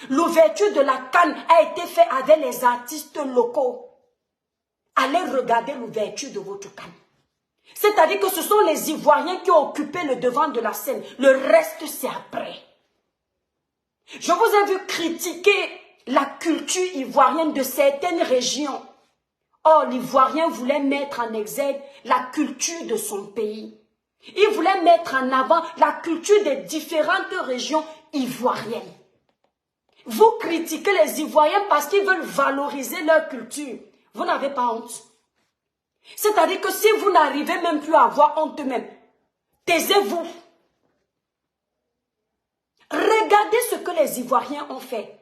L'ouverture de la CAN a été faite avec les artistes locaux. Allez regarder l'ouverture de votre CAN. C'est-à-dire que ce sont les Ivoiriens qui ont occupé le devant de la scène. Le reste, c'est après. Je vous ai vu critiquer la culture ivoirienne de certaines régions. Or, l'Ivoirien voulait mettre en exergue la culture de son pays. Il voulait mettre en avant la culture des différentes régions ivoiriennes. Vous critiquez les Ivoiriens parce qu'ils veulent valoriser leur culture. Vous n'avez pas honte. C'est-à-dire que si vous n'arrivez même plus à avoir honte même, taisez-vous. Regardez ce que les Ivoiriens ont fait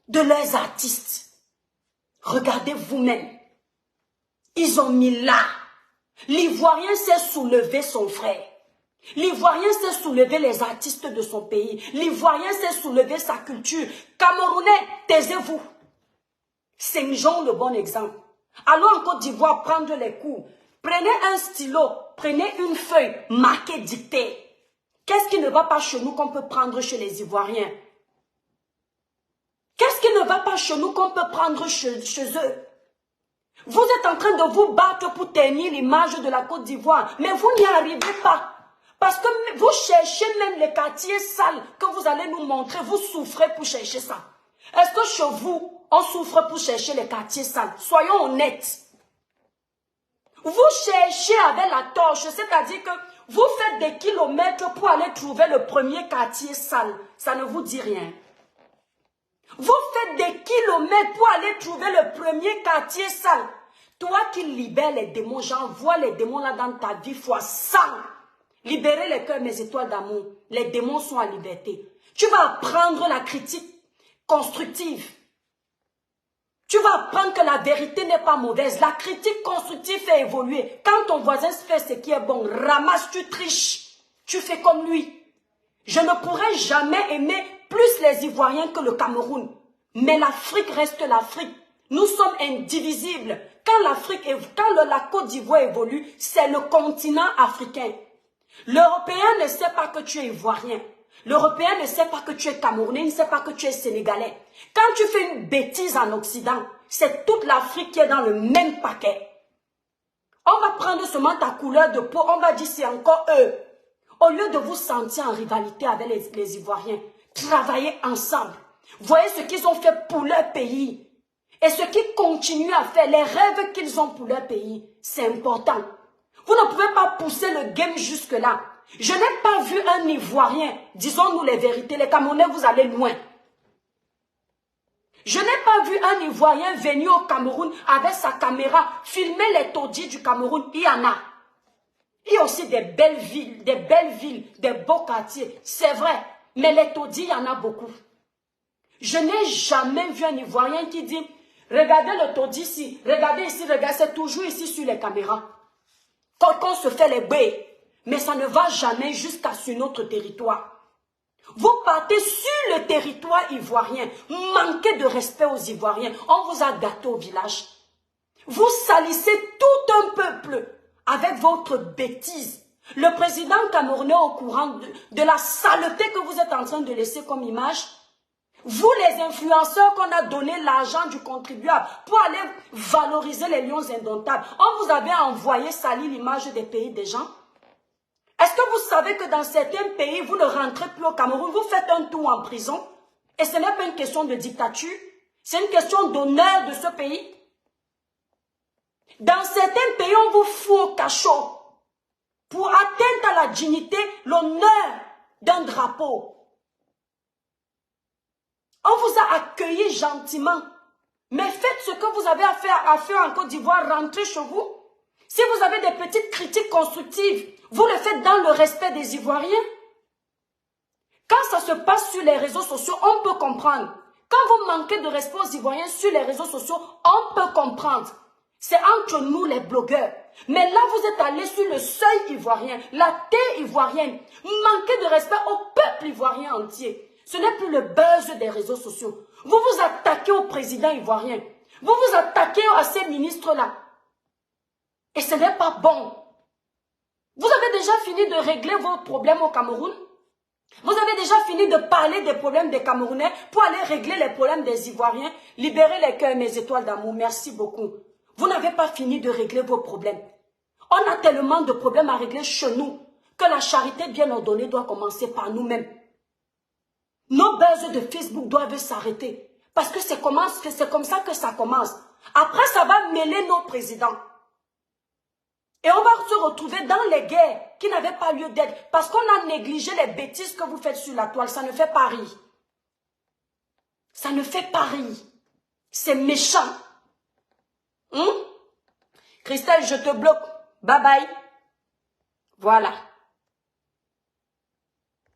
de leurs artistes. Regardez vous-même. Ils ont mis là. L'Ivoirien s'est soulevé son frère. L'Ivoirien s'est soulevé les artistes de son pays. L'Ivoirien s'est soulevé sa culture. Camerounais, taisez-vous. Saint-Jean, le bon exemple. Allons en Côte d'Ivoire prendre les cours. Prenez un stylo, prenez une feuille, marquez, dictez. Qu'est-ce qui ne va pas chez nous qu'on peut prendre chez les Ivoiriens? Qu'est-ce qui ne va pas chez nous qu'on peut prendre chez eux? Vous êtes en train de vous battre pour ternir l'image de la Côte d'Ivoire, mais vous n'y arrivez pas. Parce que vous cherchez même les quartiers sales que vous allez nous montrer, vous souffrez pour chercher ça. Est-ce que chez vous, on souffre pour chercher les quartiers sales? Soyons honnêtes. Vous cherchez avec la torche, c'est-à-dire que vous faites des kilomètres pour aller trouver le premier quartier sale. Ça ne vous dit rien. Vous faites des kilomètres pour aller trouver le premier quartier sale. Toi qui libères les démons, j'envoie les démons là dans ta vie fois 100. Libérez les cœurs, mes étoiles d'amour. Les démons sont à liberté. Tu vas apprendre la critique constructive. Tu vas apprendre que la vérité n'est pas mauvaise. La critique constructive fait évoluer. Quand ton voisin fait ce qui est bon, ramasse, tu triches. Tu fais comme lui. Je ne pourrai jamais aimer plus les Ivoiriens que le Cameroun. Mais l'Afrique reste l'Afrique. Nous sommes indivisibles. Quand la Côte d'Ivoire évolue, c'est le continent africain. L'Européen ne sait pas que tu es Ivoirien. L'Européen ne sait pas que tu es Camerounais, il ne sait pas que tu es Sénégalais. Quand tu fais une bêtise en Occident, c'est toute l'Afrique qui est dans le même paquet. On va prendre seulement ta couleur de peau, on va dire c'est encore eux. Au lieu de vous sentir en rivalité avec les Ivoiriens, travaillez ensemble. Voyez ce qu'ils ont fait pour leur pays. Et ce qu'ils continuent à faire, les rêves qu'ils ont pour leur pays, c'est important. Vous ne pouvez pas pousser le game jusque-là. Je n'ai pas vu un Ivoirien, disons-nous les vérités, les Camerounais, vous allez loin. Je n'ai pas vu un Ivoirien venir au Cameroun avec sa caméra, filmer les taudis du Cameroun. Il y en a. Il y a aussi des belles villes, des beaux quartiers. C'est vrai, mais les taudis, il y en a beaucoup. Je n'ai jamais vu un Ivoirien qui dit, regardez le taudis ici, regardez ici, regardez, c'est toujours ici sur les caméras. Quand on se fait les baies, mais ça ne va jamais jusqu'à sur notre territoire. Vous partez sur le territoire ivoirien, manquez de respect aux Ivoiriens, on vous a gâté au village. Vous salissez tout un peuple avec votre bêtise. Le président camerounais est au courant de la saleté que vous êtes en train de laisser comme image. Vous les influenceurs qu'on a donné l'argent du contribuable pour aller valoriser les lions indomptables, on vous avait envoyé salir l'image des pays des gens. Est-ce que vous savez que dans certains pays, vous ne rentrez plus au Cameroun, vous faites un tour en prison? Et ce n'est pas une question de dictature, c'est une question d'honneur de ce pays. Dans certains pays, on vous fout au cachot pour atteindre à la dignité, l'honneur d'un drapeau. On vous a accueilli gentiment, mais faites ce que vous avez à faire en Côte d'Ivoire, rentrez chez vous. Si vous avez des petites critiques constructives, vous le faites dans le respect des Ivoiriens. Quand ça se passe sur les réseaux sociaux, on peut comprendre. Quand vous manquez de respect aux Ivoiriens sur les réseaux sociaux, on peut comprendre. C'est entre nous les blogueurs. Mais là, vous êtes allés sur le seuil ivoirien, la terre ivoirienne. Manquez de respect au peuple ivoirien entier. Ce n'est plus le buzz des réseaux sociaux. Vous vous attaquez au président ivoirien. Vous vous attaquez à ces ministres-là. Et ce n'est pas bon. Vous avez déjà fini de régler vos problèmes au Cameroun? Vous avez déjà fini de parler des problèmes des Camerounais pour aller régler les problèmes des Ivoiriens. Libérez les cœurs, mes étoiles d'amour. Merci beaucoup. Vous n'avez pas fini de régler vos problèmes. On a tellement de problèmes à régler chez nous que la charité bien ordonnée doit commencer par nous-mêmes. Nos buzz de Facebook doivent s'arrêter. Parce que c'est comme ça que ça commence. Après, ça va mêler nos présidents. Et on va se retrouver dans les guerres qui n'avaient pas lieu d'être. Parce qu'on a négligé les bêtises que vous faites sur la toile. Ça ne fait pas rire. Ça ne fait pas rire. C'est méchant. Christelle, je te bloque. Bye bye. Voilà.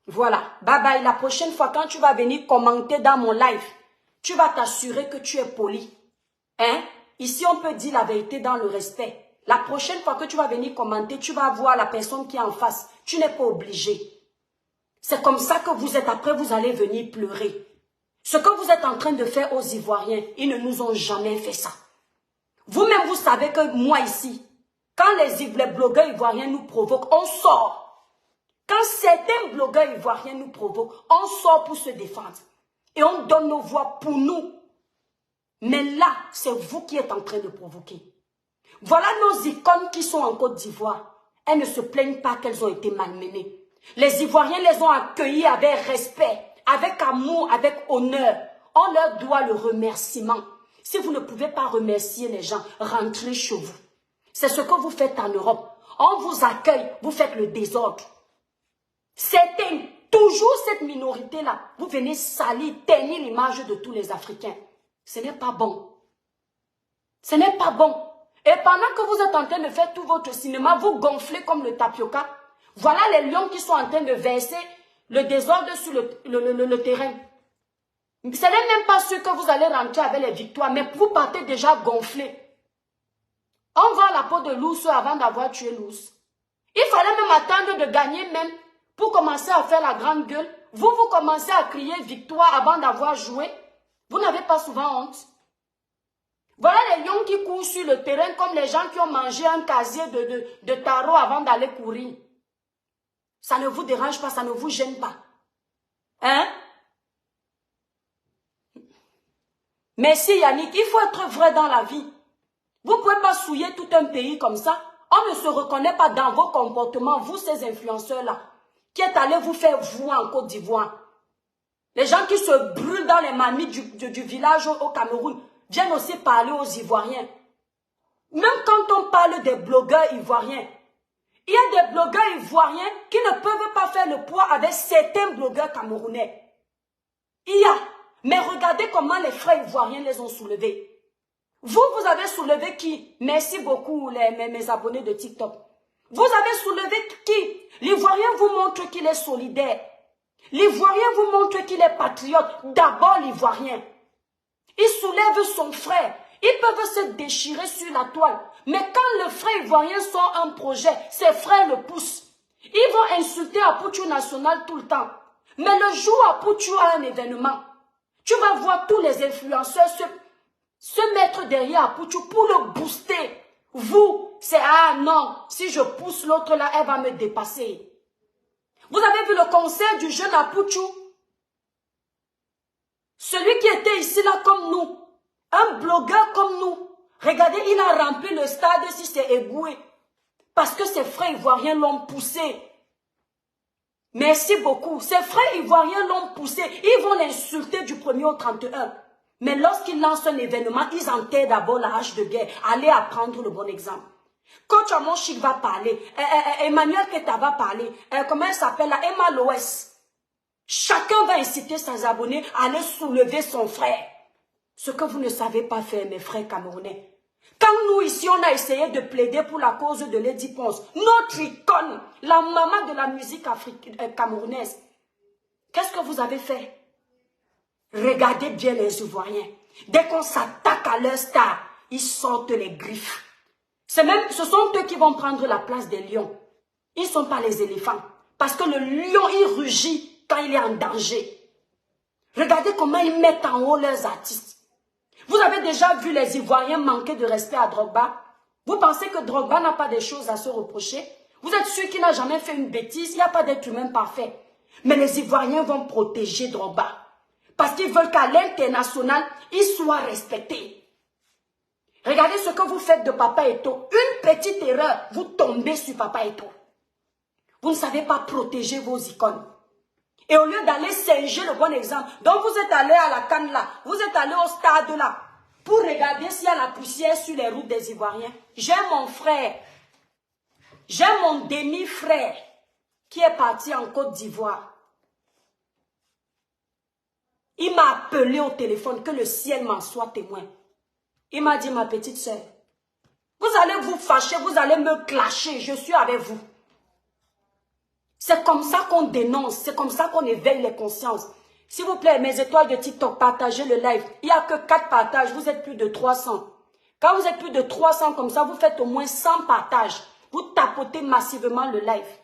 Voilà. Bye bye. La prochaine fois, quand tu vas venir commenter dans mon live, tu vas t'assurer que tu es poli. Hein? Ici, on peut dire la vérité dans le respect. La prochaine fois que tu vas venir commenter, tu vas voir la personne qui est en face. Tu n'es pas obligé. C'est comme ça que vous êtes. Après, vous allez venir pleurer. Ce que vous êtes en train de faire aux Ivoiriens, ils ne nous ont jamais fait ça. Vous-même, vous savez que moi ici, quand les blogueurs ivoiriens nous provoquent, on sort. Quand certains blogueurs ivoiriens nous provoquent, on sort pour se défendre. Et on donne nos voix pour nous. Mais là, c'est vous qui êtes en train de provoquer. Voilà nos icônes qui sont en Côte d'Ivoire. Elles ne se plaignent pas qu'elles ont été malmenées. Les Ivoiriens les ont accueillies avec respect, avec amour, avec honneur. On leur doit le remerciement. Si vous ne pouvez pas remercier les gens, rentrez chez vous. C'est ce que vous faites en Europe. On vous accueille, vous faites le désordre. Certains, toujours cette minorité-là, vous venez salir, ternir l'image de tous les Africains. Ce n'est pas bon. Ce n'est pas bon. Et pendant que vous êtes en train de faire tout votre cinéma, vous gonflez comme le tapioca. Voilà les lions qui sont en train de verser le désordre sur le terrain. Ce n'est même pas sûr que vous allez rentrer avec les victoires, mais vous partez déjà gonflé. On vend la peau de l'ours avant d'avoir tué l'ours. Il fallait même attendre de gagner même pour commencer à faire la grande gueule. Vous commencez à crier victoire avant d'avoir joué. Vous n'avez pas souvent honte. Voilà les lions qui courent sur le terrain comme les gens qui ont mangé un casier de tarot avant d'aller courir. Ça ne vous dérange pas, ça ne vous gêne pas. Hein? Merci Yannick, il faut être vrai dans la vie. Vous ne pouvez pas souiller tout un pays comme ça. On ne se reconnaît pas dans vos comportements, vous ces influenceurs-là, qui êtes allés vous faire voir en Côte d'Ivoire. Les gens qui se brûlent dans les mamies du village au Cameroun viennent aussi parler aux Ivoiriens. Même quand on parle des blogueurs ivoiriens, il y a des blogueurs ivoiriens qui ne peuvent pas faire le poids avec certains blogueurs camerounais. Il y a. Mais regardez comment les frères ivoiriens les ont soulevés. Vous avez soulevé qui? Merci beaucoup mes abonnés de TikTok. Vous avez soulevé qui? L'Ivoirien vous montre qu'il est solidaire. L'Ivoirien vous montre qu'il est patriote. D'abord l'Ivoirien. Il soulève son frère. Ils peuvent se déchirer sur la toile. Mais quand le frère ivoirien sort un projet, ses frères le poussent. Ils vont insulter Apoutou National tout le temps. Mais le jour où Apoutou a un événement, tu vas voir tous les influenceurs se mettre derrière Apoutou pour le booster. Vous, c'est ah non, si je pousse l'autre là, elle va me dépasser. Vous avez vu le concert du jeune Apoutou? Celui qui était ici là comme nous, un blogueur comme nous. Regardez, il a rempli le stade si c'est égoué. Parce que ses frères ivoiriens l'ont poussé. Merci beaucoup. Ses frères ivoiriens l'ont poussé. Ils vont l'insulter du 1er au 31. Mais lorsqu'ils lancent un événement, ils enterrent d'abord la hache de guerre. Allez apprendre le bon exemple. Coach Amon Chic va parler. Emmanuel Keta va parler. Comment elle s'appelle là? Emma Loès. Chacun va inciter ses abonnés à aller soulever son frère. Ce que vous ne savez pas faire, mes frères camerounais. Quand nous, ici, on a essayé de plaider pour la cause de Lady Ponce, notre icône, la maman de la musique camerounaise, qu'est-ce que vous avez fait? Regardez bien les Ivoiriens. Dès qu'on s'attaque à leur star, ils sortent les griffes. Ce sont eux qui vont prendre la place des lions. Ils ne sont pas les éléphants. Parce que le lion, il rugit quand il est en danger. Regardez comment ils mettent en haut leurs artistes. Vous avez déjà vu les Ivoiriens manquer de respect à Drogba? Vous pensez que Drogba n'a pas des choses à se reprocher? Vous êtes sûr qu'il n'a jamais fait une bêtise? Il n'y a pas d'être humain parfait. Mais les Ivoiriens vont protéger Drogba. Parce qu'ils veulent qu'à l'international, il soit respecté. Regardez ce que vous faites de Papa Eto'o. Une petite erreur, vous tombez sur Papa Eto'o. Vous ne savez pas protéger vos icônes. Et au lieu d'aller singer le bon exemple, donc vous êtes allé à la canne là, vous êtes allé au stade là, pour regarder s'il y a la poussière sur les routes des Ivoiriens. J'ai mon frère, j'ai mon demi-frère qui est parti en Côte d'Ivoire. Il m'a appelé au téléphone, que le ciel m'en soit témoin. Il m'a dit, ma petite soeur, vous allez vous fâcher, vous allez me clasher, je suis avec vous. C'est comme ça qu'on dénonce, c'est comme ça qu'on éveille les consciences. S'il vous plaît, mes étoiles de TikTok, partagez le live. Il n'y a que 4 partages, vous êtes plus de 300. Quand vous êtes plus de 300 comme ça, vous faites au moins 100 partages. Vous tapotez massivement le live.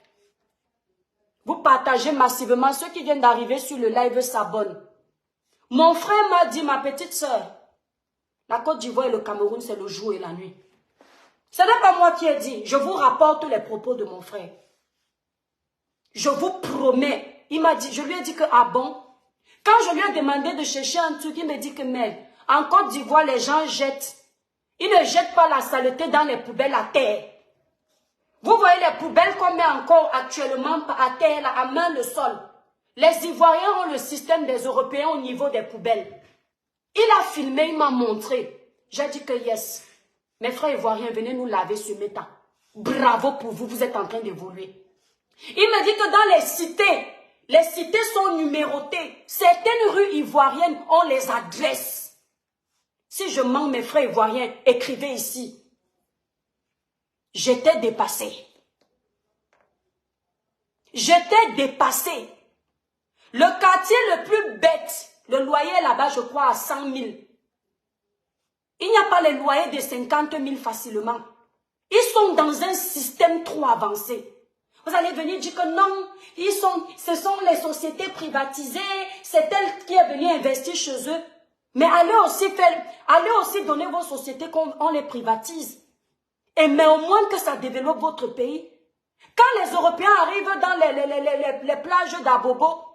Vous partagez massivement. Ceux qui viennent d'arriver sur le live s'abonnent. Mon frère m'a dit, ma petite soeur, la Côte d'Ivoire et le Cameroun, c'est le jour et la nuit. Ce n'est pas moi qui ai dit. Je vous rapporte les propos de mon frère. Je vous promets. Il m'a dit, je lui ai dit que, ah bon? Quand je lui ai demandé de chercher un truc, il me dit que, mais, en Côte d'Ivoire, les gens jettent. Ils ne jettent pas la saleté dans les poubelles à terre. Vous voyez les poubelles qu'on met encore actuellement à terre, là, à main le sol. Les Ivoiriens ont le système des Européens au niveau des poubelles. Il a filmé, il m'a montré. J'ai dit que yes. Mes frères ivoiriens, venez nous laver ce métal. Bravo pour vous, vous êtes en train d'évoluer. Il me dit que dans les cités sont numérotées. Certaines rues ivoiriennes ont les adresses. Si je mens, mes frères ivoiriens, écrivez ici. J'étais dépassé. J'étais dépassé. Le quartier le plus bête, le loyer là-bas, je crois, à 100 000. Il n'y a pas les loyers de 50 000 facilement. Ils sont dans un système trop avancé. Vous allez venir dire que non, ce sont les sociétés privatisées, c'est elle qui est venue investir chez eux. Mais allez aussi donner vos sociétés qu'on les privatise. Mais au moins que ça développe votre pays. Quand les Européens arrivent dans les plages d'Abobo,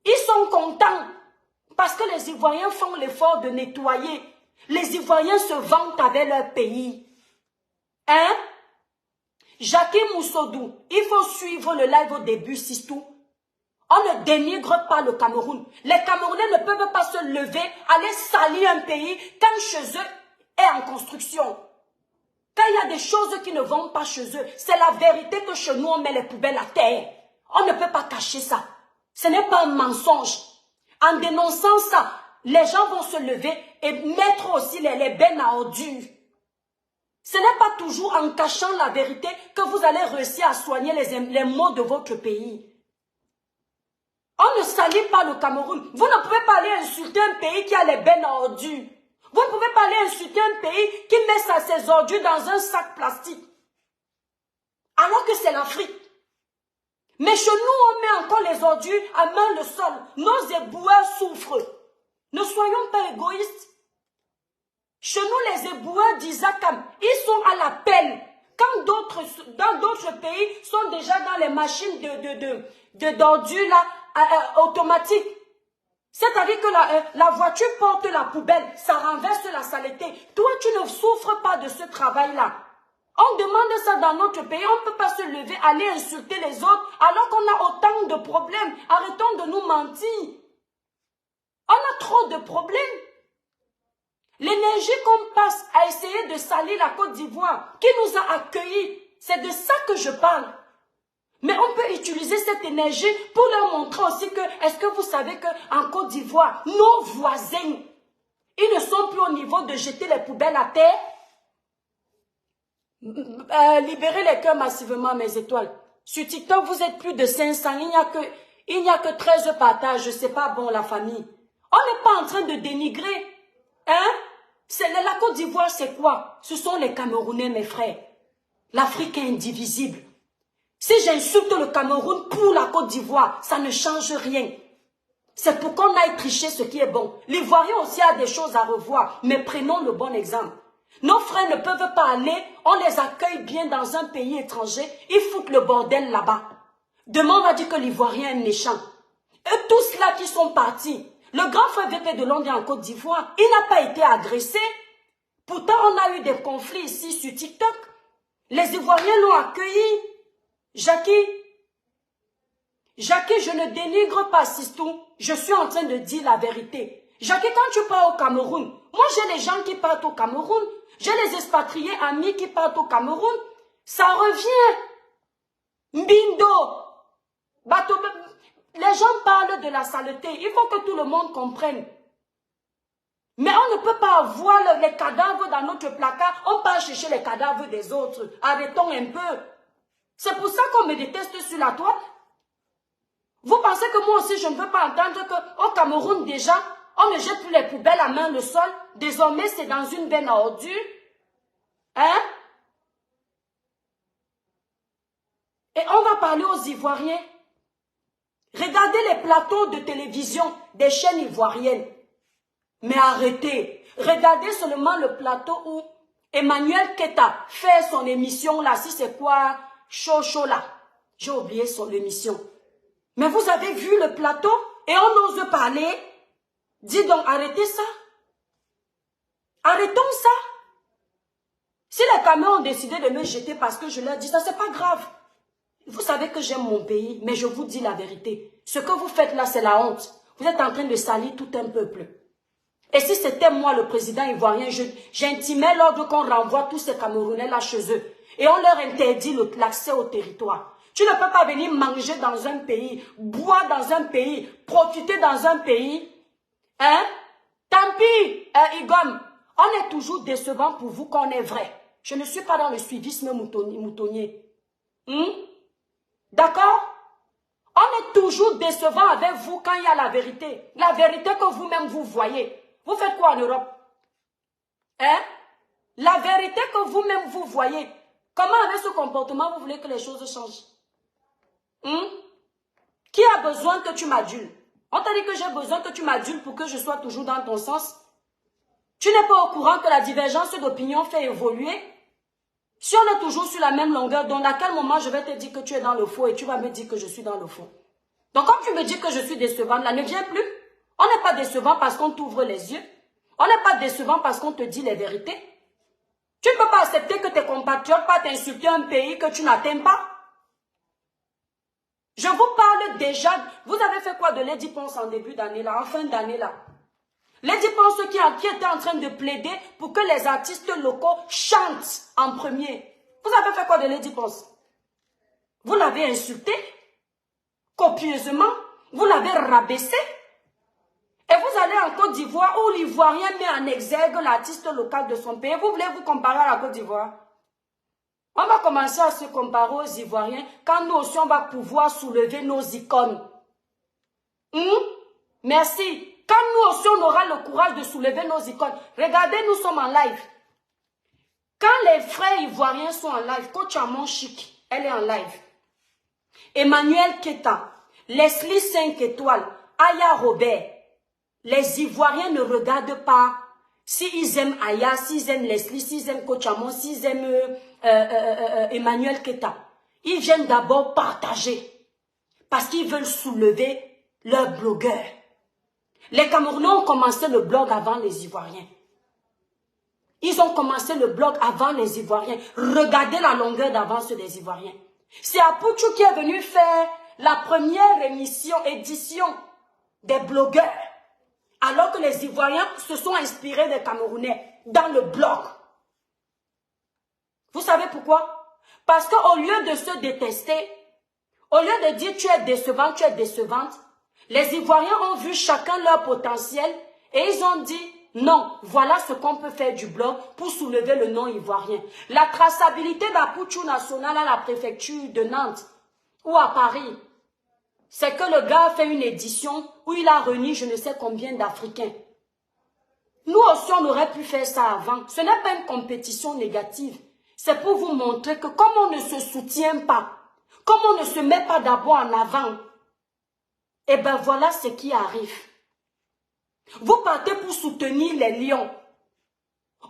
ils sont contents parce que les Ivoiriens font l'effort de nettoyer. Les Ivoiriens se vantent avec leur pays. Hein? Jackie Moussodou, il faut suivre le live au début, c'est tout. On ne dénigre pas le Cameroun. Les Camerounais ne peuvent pas se lever, aller salir un pays quand chez eux est en construction. Quand il y a des choses qui ne vont pas chez eux, c'est la vérité que chez nous on met les poubelles à terre. On ne peut pas cacher ça. Ce n'est pas un mensonge. En dénonçant ça, les gens vont se lever et mettre aussi les bennes à ordures. Ce n'est pas toujours en cachant la vérité que vous allez réussir à soigner les maux de votre pays. On ne salit pas le Cameroun. Vous ne pouvez pas aller insulter un pays qui a les bennes à ordures. Vous ne pouvez pas aller insulter un pays qui met ses ordures dans un sac plastique. Alors que c'est l'Afrique. Mais chez nous, on met encore les ordures à main le sol. Nos éboueurs souffrent. Ne soyons pas égoïstes. Chez nous, les éboueurs d'Isakam, ils sont à la pelle. Quand dans d'autres pays sont déjà dans les machines d'ordures automatiques. C'est-à-dire que la voiture porte la poubelle, ça renverse la saleté. Toi, tu ne souffres pas de ce travail-là. On demande ça dans notre pays, on ne peut pas se lever, aller insulter les autres, alors qu'on a autant de problèmes. Arrêtons de nous mentir. On a trop de problèmes. L'énergie qu'on passe à essayer de salir la Côte d'Ivoire, qui nous a accueillis, c'est de ça que je parle. Mais on peut utiliser cette énergie pour leur montrer aussi que, est-ce que vous savez qu'en Côte d'Ivoire, nos voisins, ils ne sont plus au niveau de jeter les poubelles à terre. Libérez les cœurs massivement, mes étoiles. Sur TikTok, vous êtes plus de 500, il n'y a que 13 partages, c'est pas bon la famille. On n'est pas en train de dénigrer. Hein? La Côte d'Ivoire, c'est quoi? Ce sont les Camerounais, mes frères. L'Afrique est indivisible. Si j'insulte le Cameroun pour la Côte d'Ivoire, ça ne change rien. C'est pour qu'on aille tricher ce qui est bon. L'Ivoirien aussi a des choses à revoir, mais prenons le bon exemple. Nos frères ne peuvent pas aller, on les accueille bien dans un pays étranger, ils foutent le bordel là-bas. Demain, on va dire que l'Ivoirien est méchant. Et tous ceux-là qui sont partis, le grand frère VP de Londres en Côte d'Ivoire, il n'a pas été agressé. Pourtant, on a eu des conflits ici sur TikTok. Les Ivoiriens l'ont accueilli. Jackie, je ne dénigre pas Sistou. Je suis en train de dire la vérité. Jackie, quand tu pars au Cameroun, moi j'ai les gens qui partent au Cameroun. J'ai les expatriés amis qui partent au Cameroun. Ça revient. Mbindo. Bateau. Les gens parlent de la saleté. Il faut que tout le monde comprenne. Mais on ne peut pas avoir les cadavres dans notre placard. On part chercher les cadavres des autres. Arrêtons un peu. C'est pour ça qu'on me déteste sur la toile. Vous pensez que moi aussi je ne veux pas entendre qu'au Cameroun déjà, on ne jette plus les poubelles à main le sol. Désormais c'est dans une benne à ordures. Hein? Et on va parler aux Ivoiriens. Regardez les plateaux de télévision des chaînes ivoiriennes. Mais arrêtez. Regardez seulement le plateau où Emmanuel Keta fait son émission là. Si c'est quoi? Chaud là. J'ai oublié son émission. Mais vous avez vu le plateau et on ose parler. Dis donc, arrêtez ça. Arrêtons ça. Si les camions ont décidé de me jeter parce que je leur dis ça, c'est pas grave. Vous savez que j'aime mon pays, mais je vous dis la vérité. Ce que vous faites là, c'est la honte. Vous êtes en train de salir tout un peuple. Et si c'était moi, le président ivoirien, j'intimais l'ordre qu'on renvoie tous ces Camerounais là chez eux. Et on leur interdit l'accès au territoire. Tu ne peux pas venir manger dans un pays, boire dans un pays, profiter dans un pays. Hein? Tant pis, Igom. On est toujours décevant pour vous qu'on est vrai. Je ne suis pas dans le suivisme moutonnier. D'accord? On est toujours décevant avec vous quand il y a la vérité. La vérité que vous-même vous voyez. Vous faites quoi en Europe? Hein? La vérité que vous-même vous voyez. Comment avec ce comportement vous voulez que les choses changent? Qui a besoin que tu m'adules? On t'a dit que j'ai besoin que tu m'adules pour que je sois toujours dans ton sens? Tu n'es pas au courant que la divergence d'opinion fait évoluer? Si on est toujours sur la même longueur d'onde, à quel moment je vais te dire que tu es dans le faux et tu vas me dire que je suis dans le faux? Donc quand tu me dis que je suis décevante, là, ne viens plus. On n'est pas décevant parce qu'on t'ouvre les yeux. On n'est pas décevant parce qu'on te dit les vérités. Tu ne peux pas accepter que tes compatriotes partent insulter un pays que tu n'atteins pas. Je vous parle déjà. Vous avez fait quoi de Lady Ponce en début d'année là, en fin d'année là? Lady Ponce qui était en train de plaider pour que les artistes locaux chantent en premier. Vous avez fait quoi de Lady Ponce? Vous l'avez insulté copieusement. Vous l'avez rabaissé. Et vous allez en Côte d'Ivoire où l'Ivoirien met en exergue l'artiste local de son pays. Vous voulez vous comparer à la Côte d'Ivoire? On va commencer à se comparer aux Ivoiriens quand nous aussi on va pouvoir soulever nos icônes. Merci. Quand nous aussi on aura le courage de soulever nos icônes. Regardez, nous sommes en live. Quand les frères ivoiriens sont en live, Coach Amon Chic, elle est en live. Emmanuel Keta, Leslie 5 étoiles, Aya Robert. Les Ivoiriens ne regardent pas s'ils aiment Aya, s'ils aiment Leslie, s'ils aiment Coach Amon, s'ils aiment Emmanuel Keta. Ils viennent d'abord partager parce qu'ils veulent soulever leurs blogueurs. Les Camerounais ont commencé le blog avant les Ivoiriens. Ils ont commencé le blog avant les Ivoiriens. Regardez la longueur d'avance des Ivoiriens. C'est Apouchou qui est venu faire la première édition des blogueurs. Alors que les Ivoiriens se sont inspirés des Camerounais dans le blog. Vous savez pourquoi? Parce qu'au lieu de se détester, au lieu de dire tu es décevant, tu es décevante, les Ivoiriens ont vu chacun leur potentiel et ils ont dit non, voilà ce qu'on peut faire du blog pour soulever le nom ivoirien. La traçabilité d'Apouchou National à la préfecture de Nantes ou à Paris, c'est que le gars a fait une édition où il a réuni je ne sais combien d'Africains. Nous aussi, on aurait pu faire ça avant. Ce n'est pas une compétition négative. C'est pour vous montrer que comme on ne se soutient pas, comme on ne se met pas d'abord en avant, et bien voilà ce qui arrive. Vous partez pour soutenir les lions.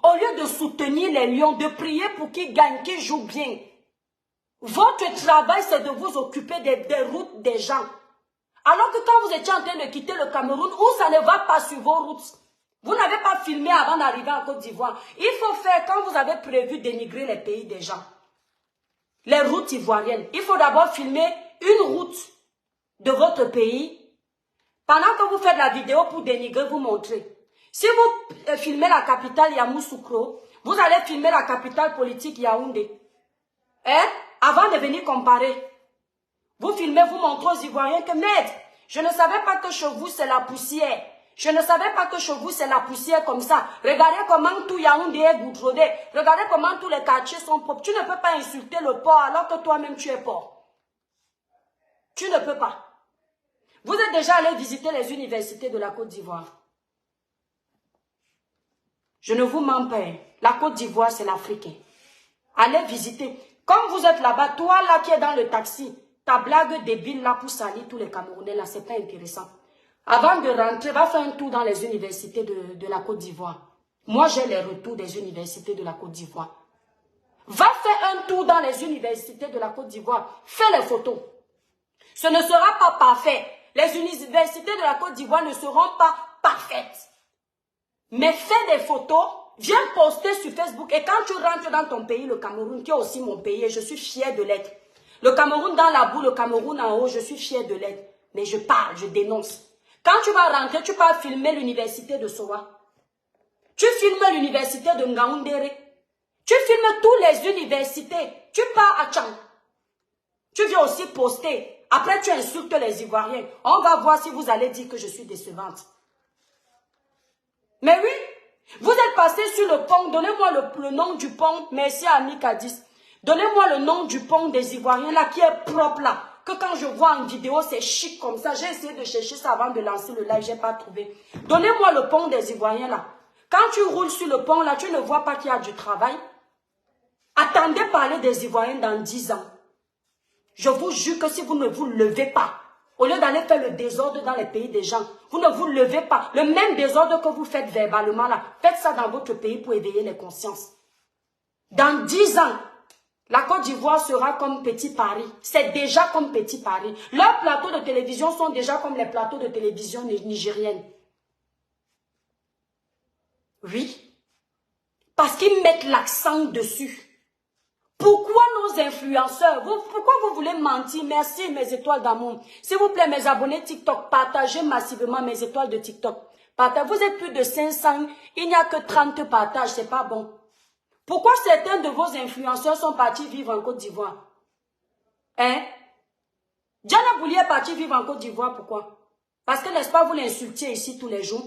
Au lieu de soutenir les lions, de prier pour qu'ils gagnent, qu'ils jouent bien. Votre travail, c'est de vous occuper des routes des gens. Alors que quand vous étiez en train de quitter le Cameroun, où ça ne va pas sur vos routes, vous n'avez pas filmé avant d'arriver en Côte d'Ivoire. Il faut faire, quand vous avez prévu dénigrer les pays des gens, les routes ivoiriennes, il faut d'abord filmer une route de votre pays. Pendant que vous faites la vidéo pour dénigrer, vous montrer. Si vous filmez la capitale Yamoussoukro, vous allez filmer la capitale politique Yaoundé. Hein? Avant de venir comparer. Vous filmez, vous montrez aux Ivoiriens que, merde, je ne savais pas que chez vous c'est la poussière. Je ne savais pas que chez vous c'est la poussière comme ça. Regardez comment tout Yaoundé est goudronné. Regardez comment tous les quartiers sont propres. Tu ne peux pas insulter le port alors que toi-même tu es pauvre. Tu ne peux pas. Vous êtes déjà allé visiter les universités de la Côte d'Ivoire. Je ne vous mens pas. La Côte d'Ivoire, c'est l'Africain. Allez visiter. Comme vous êtes là-bas, toi là qui es dans le taxi, ta blague débile là pour salir tous les Camerounais là, c'est pas intéressant. Avant de rentrer, va faire un tour dans les universités de la Côte d'Ivoire. Moi, j'ai les retours des universités de la Côte d'Ivoire. Va faire un tour dans les universités de la Côte d'Ivoire. Fais les photos. Ce ne sera pas parfait. Les universités de la Côte d'Ivoire ne seront pas parfaites. Mais fais des photos, viens poster sur Facebook. Et quand tu rentres dans ton pays, le Cameroun, qui est aussi mon pays, et je suis fier de l'être. Le Cameroun dans la boue, le Cameroun en haut, je suis fier de l'être. Mais je parle, je dénonce. Quand tu vas rentrer, tu vas filmer l'université de Soa. Tu filmes l'université de Ngaoundéré. Tu filmes toutes les universités. Tu pars à Tchang. Tu viens aussi poster. Après, tu insultes les Ivoiriens. On va voir si vous allez dire que je suis décevante. Mais oui, vous êtes passé sur le pont. Donnez-moi le nom du pont. Merci à Ami Kadis. Donnez-moi le nom du pont des Ivoiriens là qui est propre là. Que quand je vois en vidéo, c'est chic comme ça. J'ai essayé de chercher ça avant de lancer le live. Je n'ai pas trouvé. Donnez-moi le pont des Ivoiriens là. Quand tu roules sur le pont là, tu ne vois pas qu'il y a du travail. Attendez parler des Ivoiriens dans 10 ans. Je vous jure que si vous ne vous levez pas, au lieu d'aller faire le désordre dans les pays des gens, vous ne vous levez pas. Le même désordre que vous faites verbalement là, faites ça dans votre pays pour éveiller les consciences. Dans 10 ans, la Côte d'Ivoire sera comme Petit Paris. C'est déjà comme Petit Paris. Leurs plateaux de télévision sont déjà comme les plateaux de télévision nigériennes. Oui. Parce qu'ils mettent l'accent dessus. Pourquoi nos influenceurs, pourquoi vous voulez mentir? Merci mes étoiles d'amour. S'il vous plaît, mes abonnés TikTok, partagez massivement mes étoiles de TikTok. Vous êtes plus de 500, il n'y a que 30 partages, c'est pas bon. Pourquoi certains de vos influenceurs sont partis vivre en Côte d'Ivoire? Hein? Diana Bouli est partie vivre en Côte d'Ivoire, pourquoi? Parce que, n'est-ce pas, vous l'insultiez ici tous les jours.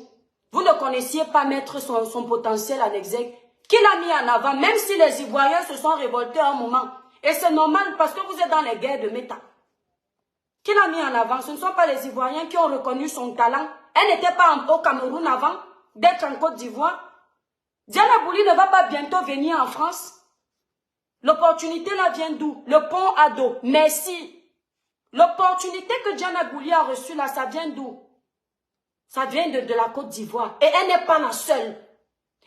Vous ne connaissiez pas mettre son potentiel en exergue. Qui l'a mis en avant, même si les Ivoiriens se sont révoltés à un moment. Et c'est normal parce que vous êtes dans les guerres de méta. Qui l'a mis en avant? Ce ne sont pas les Ivoiriens qui ont reconnu son talent. Elle n'était pas au Cameroun avant d'être en Côte d'Ivoire. Diana Bouli ne va pas bientôt venir en France. L'opportunité là vient d'où? Le pont Ado. Merci. L'opportunité que Diana Bouli a reçue là, ça vient d'où? Ça vient de la Côte d'Ivoire. Et elle n'est pas la seule.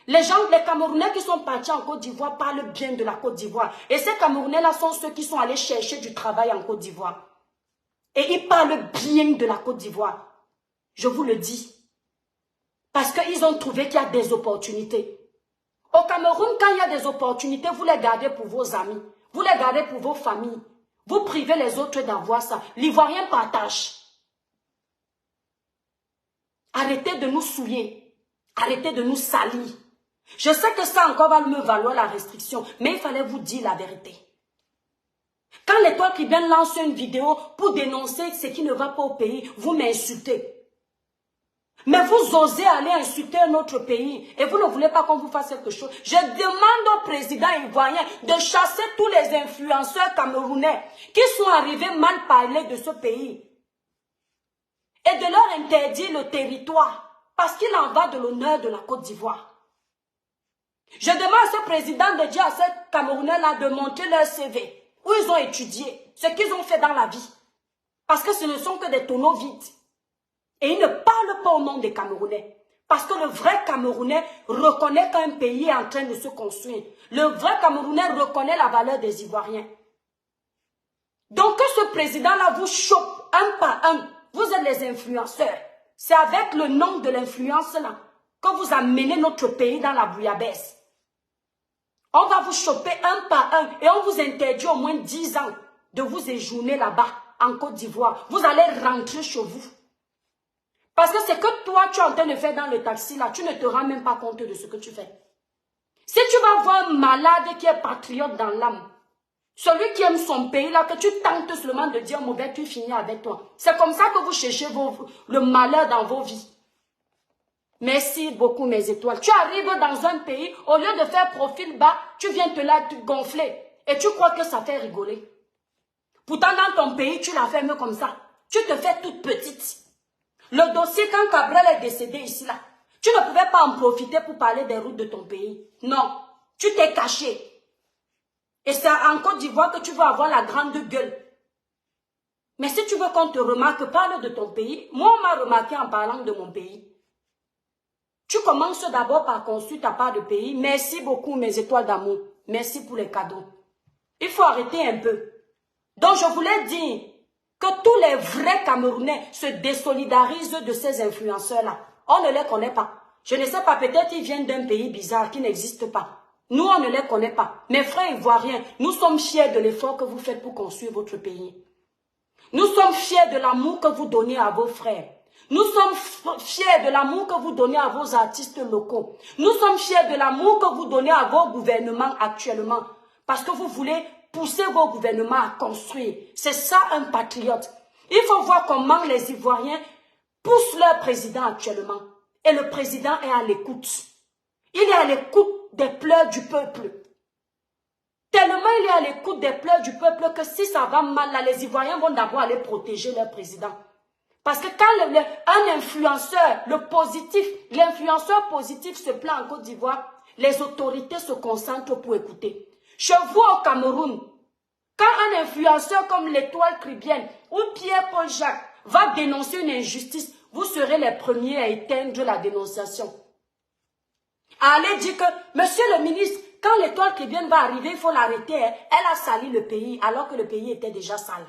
Les Camerounais qui sont partis en Côte d'Ivoire parlent bien de la Côte d'Ivoire. Et ces Camerounais-là sont ceux qui sont allés chercher du travail en Côte d'Ivoire. Et ils parlent bien de la Côte d'Ivoire. Je vous le dis. Parce qu'ils ont trouvé qu'il y a des opportunités. Au Cameroun, quand il y a des opportunités, vous les gardez pour vos amis. Vous les gardez pour vos familles. Vous privez les autres d'avoir ça. L'Ivoirien partage. Arrêtez de nous souiller. Arrêtez de nous salir. Je sais que ça encore va me valoir la restriction, mais il fallait vous dire la vérité. Quand l'Étoile Tribune lance une vidéo pour dénoncer ce qui ne va pas au pays, vous m'insultez. Mais vous osez aller insulter un autre pays et vous ne voulez pas qu'on vous fasse quelque chose. Je demande au président ivoirien de chasser tous les influenceurs camerounais qui sont arrivés mal parler de ce pays et de leur interdire le territoire parce qu'il en va de l'honneur de la Côte d'Ivoire. Je demande à ce président de dire à ces Camerounais-là de montrer leur CV, où ils ont étudié, ce qu'ils ont fait dans la vie. Parce que ce ne sont que des tonneaux vides. Et ils ne parlent pas au nom des Camerounais. Parce que le vrai Camerounais reconnaît qu'un pays est en train de se construire. Le vrai Camerounais reconnaît la valeur des Ivoiriens. Donc que ce président-là vous chope un par un, vous êtes les influenceurs. C'est avec le nom de l'influence là que vous amenez notre pays dans la bouillabaisse. On va vous choper un par un et on vous interdit au moins 10 ans de vous séjourner là-bas en Côte d'Ivoire. Vous allez rentrer chez vous. Parce que c'est que toi, tu es en train de faire dans le taxi là, tu ne te rends même pas compte de ce que tu fais. Si tu vas voir un malade qui est patriote dans l'âme, celui qui aime son pays là, que tu tentes seulement de dire mauvais, tu finis avec toi. C'est comme ça que vous cherchez le malheur dans vos vies. Merci beaucoup mes étoiles. Tu arrives dans un pays, au lieu de faire profil bas, tu viens te gonfler. Et tu crois que ça fait rigoler. Pourtant dans ton pays, tu la fermes comme ça. Tu te fais toute petite. Le dossier, quand Cabral est décédé ici là, tu ne pouvais pas en profiter pour parler des routes de ton pays. Non, tu t'es caché. Et c'est en Côte d'Ivoire que tu vas avoir la grande gueule. Mais si tu veux qu'on te remarque, parle de ton pays. Moi, on m'a remarqué en parlant de mon pays. Tu commences d'abord par construire ta part de pays. Merci beaucoup mes étoiles d'amour. Merci pour les cadeaux. Il faut arrêter un peu. Donc je voulais dire que tous les vrais Camerounais se désolidarisent de ces influenceurs-là. On ne les connaît pas. Je ne sais pas, peut-être ils viennent d'un pays bizarre qui n'existe pas. Nous, on ne les connaît pas. Mes frères ivoiriens, nous sommes fiers de l'effort que vous faites pour construire votre pays. Nous sommes fiers de l'amour que vous donnez à vos frères. Nous sommes fiers de l'amour que vous donnez à vos artistes locaux. Nous sommes fiers de l'amour que vous donnez à vos gouvernements actuellement. Parce que vous voulez pousser vos gouvernements à construire. C'est ça un patriote. Il faut voir comment les Ivoiriens poussent leur président actuellement. Et le président est à l'écoute. Il est à l'écoute des pleurs du peuple. Tellement il est à l'écoute des pleurs du peuple que si ça va mal, là, les Ivoiriens vont d'abord aller protéger leur président. Parce que quand un influenceur, l'influenceur positif se plaint en Côte d'Ivoire, les autorités se concentrent pour écouter. Chez vous au Cameroun, quand un influenceur comme l'Étoile Chrétienne ou Pierre-Paul Jacques va dénoncer une injustice, vous serez les premiers à éteindre la dénonciation. À aller dire que, monsieur le ministre, quand l'Étoile Chrétienne va arriver, il faut l'arrêter. Elle a sali le pays alors que le pays était déjà sale.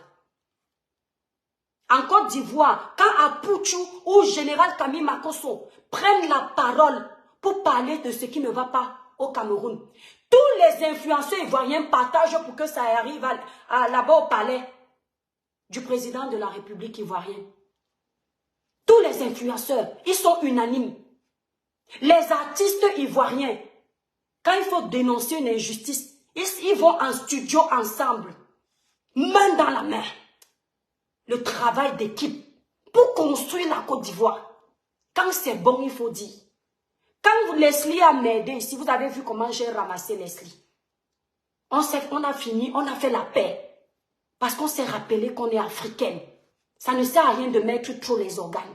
En Côte d'Ivoire, quand Apouchou ou Général Camille Makosso prennent la parole pour parler de ce qui ne va pas au Cameroun, tous les influenceurs ivoiriens partagent pour que ça arrive là-bas au palais du président de la République ivoirienne. Tous les influenceurs, ils sont unanimes. Les artistes ivoiriens, quand il faut dénoncer une injustice, ils vont en studio ensemble, main dans la main. Le travail d'équipe pour construire la Côte d'Ivoire. Quand c'est bon, il faut dire. Quand Leslie a m'aidé ici, vous avez vu comment j'ai ramassé Leslie. On a fini, on a fait la paix. Parce qu'on s'est rappelé qu'on est africaine. Ça ne sert à rien de mettre trop les organes.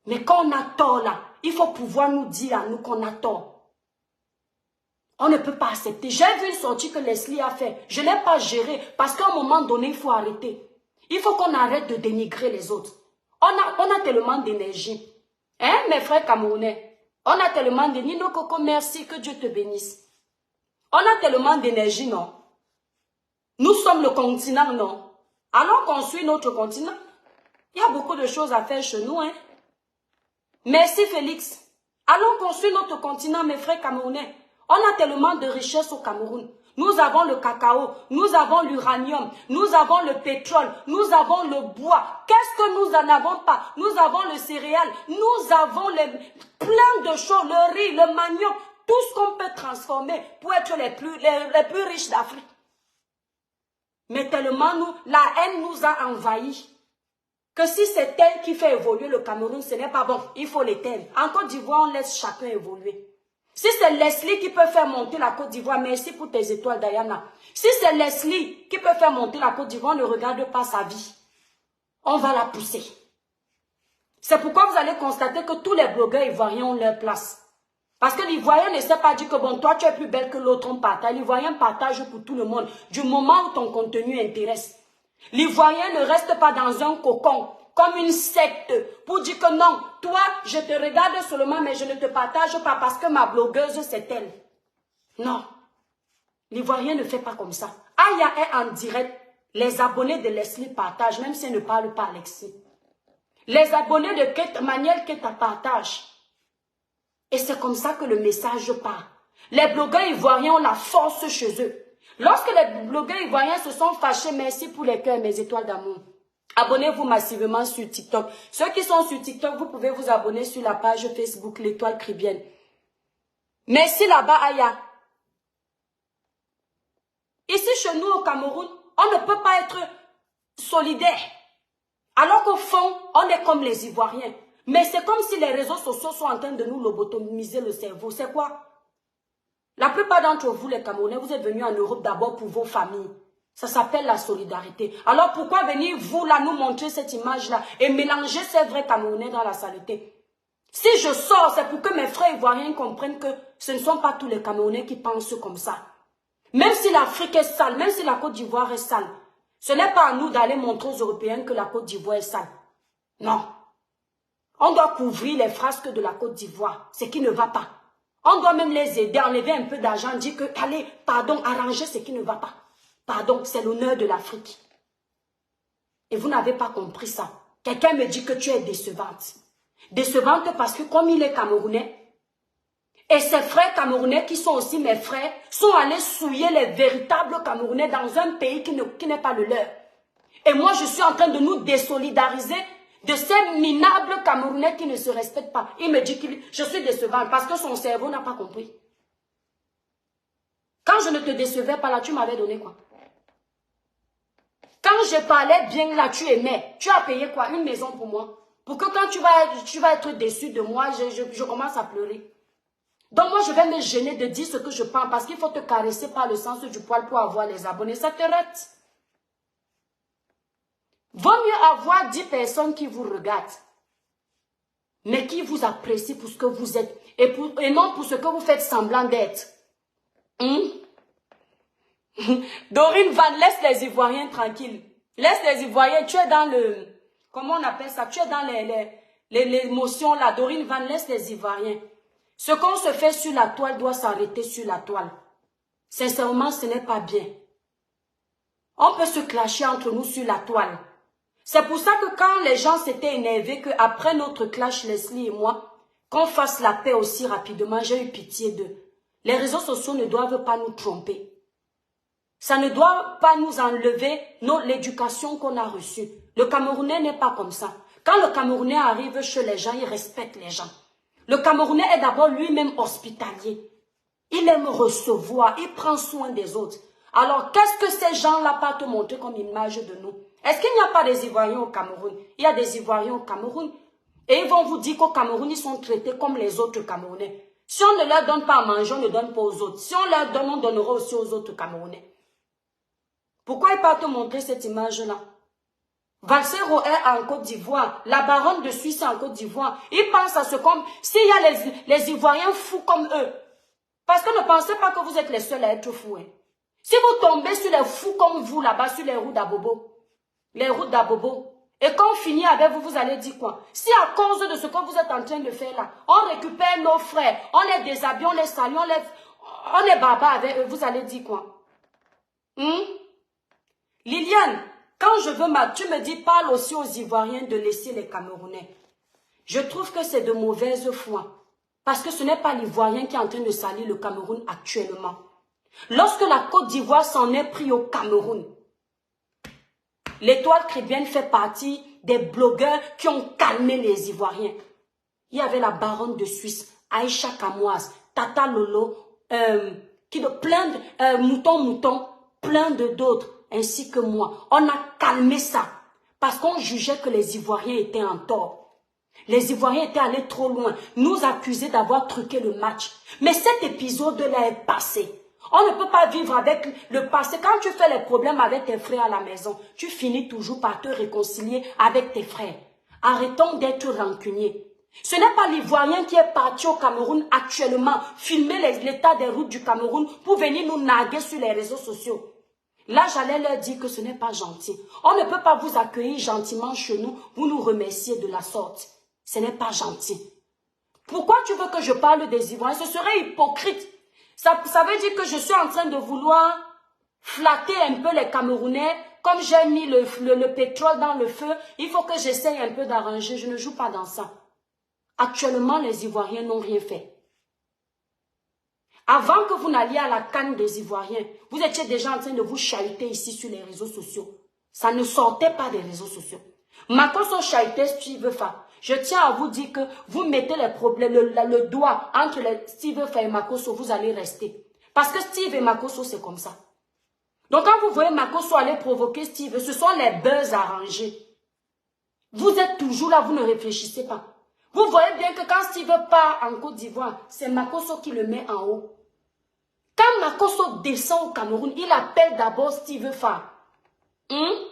Mais quand on a tort là, il faut pouvoir nous dire à nous qu'on a tort. On ne peut pas accepter. J'ai vu une sortie que Leslie a fait. Je ne l'ai pas gérée parce qu'à un moment donné, il faut arrêter. Il faut qu'on arrête de dénigrer les autres. On a tellement d'énergie. Hein, mes frères camerounais? On a tellement d'énergie. Nino Coco, merci, que Dieu te bénisse. On a tellement d'énergie, non? Nous sommes le continent, non? Allons construire notre continent. Il y a beaucoup de choses à faire chez nous, hein? Merci, Félix. Allons construire notre continent, mes frères camerounais. On a tellement de richesses au Cameroun. Nous avons le cacao, nous avons l'uranium, nous avons le pétrole, nous avons le bois. Qu'est-ce que nous n'en avons pas? Nous avons le céréal, nous avons plein de choses, le riz, le manioc, tout ce qu'on peut transformer pour être les plus riches d'Afrique. Mais tellement la haine nous a envahis que si c'est elle qui fait évoluer le Cameroun, ce n'est pas bon. Il faut l'éteindre. En Côte d'Ivoire, on laisse chacun évoluer. Si c'est Leslie qui peut faire monter la Côte d'Ivoire, merci pour tes étoiles, Diana. Si c'est Leslie qui peut faire monter la Côte d'Ivoire, ne regarde pas sa vie. On va la pousser. C'est pourquoi vous allez constater que tous les blogueurs ivoiriens ont leur place. Parce que l'Ivoirien ne sait pas dire que bon, toi tu es plus belle que l'autre, on partage. L'Ivoirien partage pour tout le monde, du moment où ton contenu intéresse. L'Ivoirien ne reste pas dans un cocon, comme une secte, pour dire que non, toi, je te regarde seulement, mais je ne te partage pas parce que ma blogueuse, c'est elle. Non. L'Ivoirien ne fait pas comme ça. Aya est en direct. Les abonnés de Leslie partagent, même si elle ne parle pas Alexis. Les abonnés de Manuel Keita partagent. Et c'est comme ça que le message part. Les blogueurs ivoiriens ont la force chez eux. Lorsque les blogueurs ivoiriens se sont fâchés, merci pour les cœurs, mes étoiles d'amour. Abonnez-vous massivement sur TikTok. Ceux qui sont sur TikTok, vous pouvez vous abonner sur la page Facebook L'Étoile Caribéenne. Merci là-bas, Aya. Ici, chez nous, au Cameroun, on ne peut pas être solidaire. Alors qu'au fond, on est comme les Ivoiriens. Mais c'est comme si les réseaux sociaux sont en train de nous lobotomiser le cerveau. C'est quoi? La plupart d'entre vous, les Camerounais, vous êtes venus en Europe d'abord pour vos familles. Ça s'appelle la solidarité. Alors pourquoi venir vous là nous montrer cette image-là et mélanger ces vrais Camerounais dans la saleté? Si je sors, c'est pour que mes frères ivoiriens comprennent que ce ne sont pas tous les Camerounais qui pensent comme ça. Même si l'Afrique est sale, même si la Côte d'Ivoire est sale, ce n'est pas à nous d'aller montrer aux Européens que la Côte d'Ivoire est sale. Non. On doit couvrir les frasques de la Côte d'Ivoire, ce qui ne va pas. On doit même les aider, enlever un peu d'argent, dire que, allez, pardon, arranger ce qui ne va pas. Pardon, c'est l'honneur de l'Afrique. Et vous n'avez pas compris ça. Quelqu'un me dit que tu es décevante. Décevante parce que comme il est Camerounais, et ses frères Camerounais qui sont aussi mes frères, sont allés souiller les véritables Camerounais dans un pays qui n'est pas le leur. Et moi, je suis en train de nous désolidariser de ces minables Camerounais qui ne se respectent pas. Il me dit que je suis décevante parce que son cerveau n'a pas compris. Quand je ne te décevais pas là, tu m'avais donné quoi? Quand je parlais bien là, tu aimais. Tu as payé quoi? Une maison pour moi. Pour que quand tu vas être déçu de moi, je commence à pleurer. Donc moi, je vais me gêner de dire ce que je pense parce qu'il faut te caresser par le sens du poil pour avoir les abonnés. Ça te rate. Vaut mieux avoir 10 personnes qui vous regardent, mais qui vous apprécient pour ce que vous êtes et non pour ce que vous faites semblant d'être. Dorine Van, laisse les Ivoiriens tranquilles. Laisse les Ivoiriens, tu es dans le... Comment on appelle ça? Tu es dans l'émotion là. Dorine Van, laisse les Ivoiriens. Ce qu'on se fait sur la toile doit s'arrêter sur la toile. Sincèrement, ce n'est pas bien. On peut se clasher entre nous sur la toile. C'est pour ça que quand les gens s'étaient énervés, qu'après notre clash, Leslie et moi, qu'on fasse la paix aussi rapidement, j'ai eu pitié d'eux. Les réseaux sociaux ne doivent pas nous tromper. Ça ne doit pas nous enlever l'éducation qu'on a reçue. Le Camerounais n'est pas comme ça. Quand le Camerounais arrive chez les gens, il respecte les gens. Le Camerounais est d'abord lui-même hospitalier. Il aime recevoir, il prend soin des autres. Alors, qu'est-ce que ces gens-là peuvent te montrer comme image de nous? Est-ce qu'il n'y a pas des Ivoiriens au Cameroun? Il y a des Ivoiriens au Cameroun. Et ils vont vous dire qu'au Cameroun, ils sont traités comme les autres Camerounais. Si on ne leur donne pas à manger, on ne donne pas aux autres. Si on leur donne, on donnera aussi aux autres Camerounais. Pourquoi ils peuvent te montrer cette image-là? Valsero est en Côte d'Ivoire. La baronne de Suisse est en Côte d'Ivoire. Ils pensent à ce comme... S'il y a les Ivoiriens fous comme eux. Parce que ne pensez pas que vous êtes les seuls à être fous. Hein. Si vous tombez sur les fous comme vous là-bas, sur les routes d'Abobo, et quand on finit avec vous, vous allez dire quoi? Si à cause de ce que vous êtes en train de faire là, on récupère nos frères, on les déshabille, on les salue, on les barbare avec eux, vous allez dire quoi? Liliane, quand je veux tu me dis, parle aussi aux Ivoiriens de laisser les Camerounais. Je trouve que c'est de mauvaise foi. Parce que ce n'est pas l'Ivoirien qui est en train de salir le Cameroun actuellement. Lorsque la Côte d'Ivoire s'en est pris au Cameroun, l'Étoile Caribéenne fait partie des blogueurs qui ont calmé les Ivoiriens. Il y avait la baronne de Suisse, Aïcha Kamoise, Tata Lolo, plein de Mouton, plein d'autres, ainsi que moi. On a calmé ça parce qu'on jugeait que les Ivoiriens étaient en tort. Les Ivoiriens étaient allés trop loin, nous accuser d'avoir truqué le match. Mais cet épisode-là est passé. On ne peut pas vivre avec le passé. Quand tu fais les problèmes avec tes frères à la maison, tu finis toujours par te réconcilier avec tes frères. Arrêtons d'être rancuniers. Ce n'est pas l'Ivoirien qui est parti au Cameroun actuellement, filmer l'état des routes du Cameroun pour venir nous narguer sur les réseaux sociaux. Là, j'allais leur dire que ce n'est pas gentil. On ne peut pas vous accueillir gentiment chez nous, vous nous remercier de la sorte. Ce n'est pas gentil. Pourquoi tu veux que je parle des Ivoiriens? Ce serait hypocrite. Ça veut dire que je suis en train de vouloir flatter un peu les Camerounais, comme j'ai mis le pétrole dans le feu, il faut que j'essaye un peu d'arranger. Je ne joue pas dans ça. Actuellement, les Ivoiriens n'ont rien fait. Avant que vous n'alliez à la canne des Ivoiriens, vous étiez déjà en train de vous chahuter ici sur les réseaux sociaux. Ça ne sortait pas des réseaux sociaux. Makosso chahutait Steve Fa. Je tiens à vous dire que vous mettez les problèmes, le doigt entre Steve Fa et Makosso, vous allez rester. Parce que Steve et Makosso, c'est comme ça. Donc quand vous voyez Makosso aller provoquer Steve, ce sont les buzz arrangés. Vous êtes toujours là, vous ne réfléchissez pas. Vous voyez bien que quand Steve part en Côte d'Ivoire, c'est Makosso qui le met en haut. Quand Makosso descend au Cameroun, il appelle d'abord Steve Fa. Il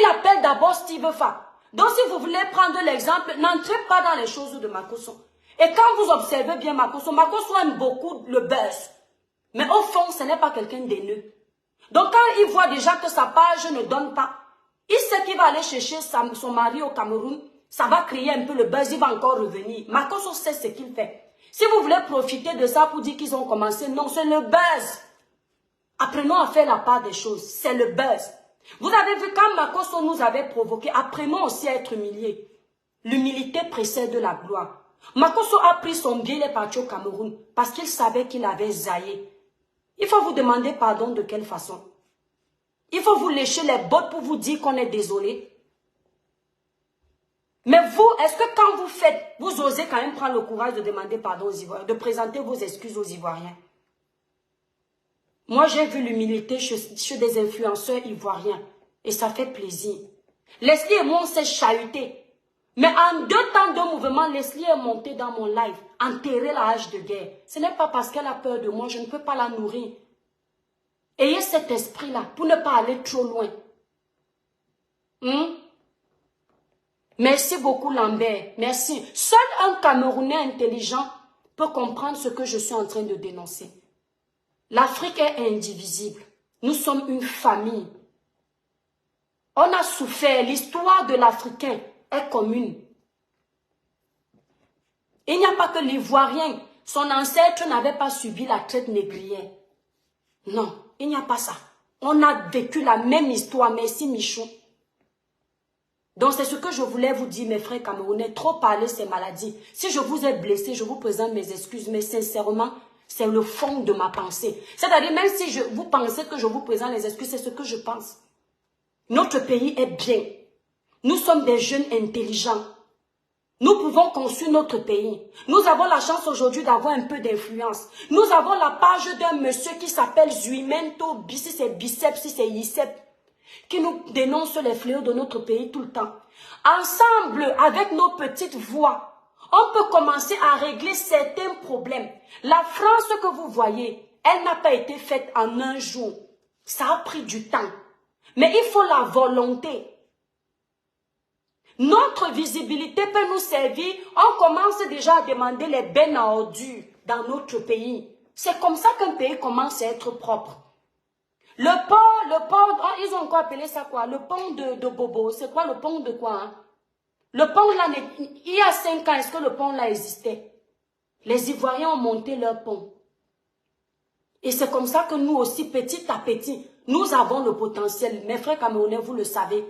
appelle d'abord Steve Fa. Donc si vous voulez prendre l'exemple, n'entrez pas dans les choses de Makosso. Et quand vous observez bien Makosso, Makosso aime beaucoup le buzz. Mais au fond, ce n'est pas quelqu'un d'aineux. Donc quand il voit déjà que sa page ne donne pas, il sait qu'il va aller chercher son mari au Cameroun, ça va créer un peu le buzz, il va encore revenir. Makosso sait ce qu'il fait. Si vous voulez profiter de ça pour dire qu'ils ont commencé, non, c'est le buzz. Apprenons à faire la part des choses, c'est le buzz. Vous avez vu quand Makosso nous avait provoqué, apprenons aussi à être humiliés. L'humilité précède la gloire. Makosso a pris son bien et est parti au Cameroun parce qu'il savait qu'il avait zaillé. Il faut vous demander pardon de quelle façon? Il faut vous lécher les bottes pour vous dire qu'on est désolé. Mais vous, est-ce que quand vous faites, vous osez quand même prendre le courage de demander pardon aux Ivoiriens, de présenter vos excuses aux Ivoiriens? Moi, j'ai vu l'humilité chez des influenceurs ivoiriens et ça fait plaisir. Leslie et moi, on s'est chahutés. Mais en 2 temps de mouvement, Leslie est montée dans mon live, enterrer la hache de guerre. Ce n'est pas parce qu'elle a peur de moi, je ne peux pas la nourrir. Ayez cet esprit-là pour ne pas aller trop loin. Merci beaucoup Lambert, merci. Seul un Camerounais intelligent peut comprendre ce que je suis en train de dénoncer. L'Afrique est indivisible. Nous sommes une famille. On a souffert, l'histoire de l'Africain est commune. Il n'y a pas que l'Ivoirien, son ancêtre n'avait pas subi la traite négrière. Non, il n'y a pas ça. On a vécu la même histoire, merci Michou. Donc c'est ce que je voulais vous dire mes frères camerounais, trop parler ces maladies. Si je vous ai blessé, je vous présente mes excuses, mais sincèrement, c'est le fond de ma pensée. C'est-à-dire même si vous pensez que je vous présente les excuses, c'est ce que je pense. Notre pays est bien. Nous sommes des jeunes intelligents. Nous pouvons construire notre pays. Nous avons la chance aujourd'hui d'avoir un peu d'influence. Nous avons la page d'un monsieur qui s'appelle Zuimento, si c'est biceps, si c'est Yicep, qui nous dénonce les fléaux de notre pays tout le temps. Ensemble, avec nos petites voix, on peut commencer à régler certains problèmes. La France que vous voyez, elle n'a pas été faite en un jour. Ça a pris du temps. Mais il faut la volonté. Notre visibilité peut nous servir. On commence déjà à demander les bennes à ordures dans notre pays. C'est comme ça qu'un pays commence à être propre. Le pont, oh, ils ont encore appelé ça quoi? Le pont de Bobo. C'est quoi le pont de quoi? Hein? Le pont là, il y a 5 ans, est-ce que le pont là existait? Les Ivoiriens ont monté leur pont. Et c'est comme ça que nous aussi, petit à petit, nous avons le potentiel. Mes frères camerounais, vous le savez.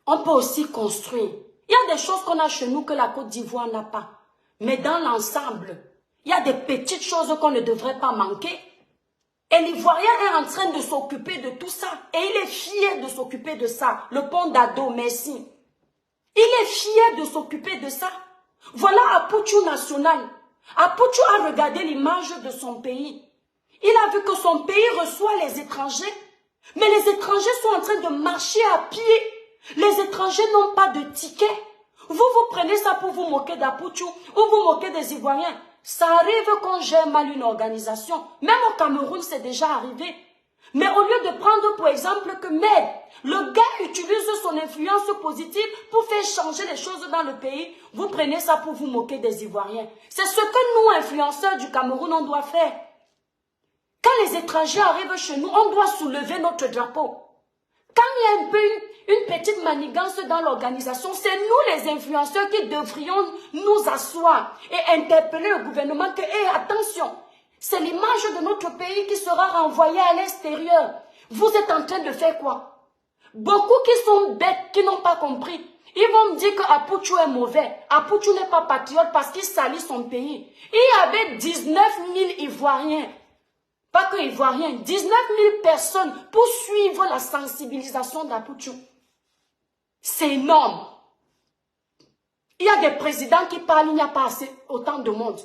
On peut aussi construire. Il y a des choses qu'on a chez nous que la Côte d'Ivoire n'a pas. Mais dans l'ensemble, il y a des petites choses qu'on ne devrait pas manquer. Et l'Ivoirien est en train de s'occuper de tout ça. Et il est fier de s'occuper de ça. Le pont d'Ado, merci. Il est fier de s'occuper de ça. Voilà Apuchu National. Apuchu a regardé l'image de son pays. Il a vu que son pays reçoit les étrangers. Mais les étrangers sont en train de marcher à pied. Les étrangers n'ont pas de ticket. Vous prenez ça pour vous moquer d'Apuchu ou vous moquer des Ivoiriens. Ça arrive qu'on gère mal une organisation. Même au Cameroun, c'est déjà arrivé. Mais au lieu de prendre pour exemple que le gars utilise son influence positive pour faire changer les choses dans le pays, vous prenez ça pour vous moquer des Ivoiriens. C'est ce que nous, influenceurs du Cameroun, on doit faire. Quand les étrangers arrivent chez nous, on doit soulever notre drapeau. Quand il y a un peu une petite manigance dans l'organisation, c'est nous les influenceurs qui devrions nous asseoir et interpeller le gouvernement que, attention, C'est l'image de notre pays qui sera renvoyée à l'extérieur. Vous êtes en train de faire quoi? Beaucoup qui sont bêtes, qui n'ont pas compris. Ils vont me dire que Apouchou est mauvais. Apouchou n'est pas patriote parce qu'il salit son pays. Il y avait 19 000 Ivoiriens. Pas que Ivoiriens, 19 000 personnes pour suivre la sensibilisation d'Apouchou. C'est énorme. Il y a des présidents qui parlent, il n'y a pas assez, autant de monde.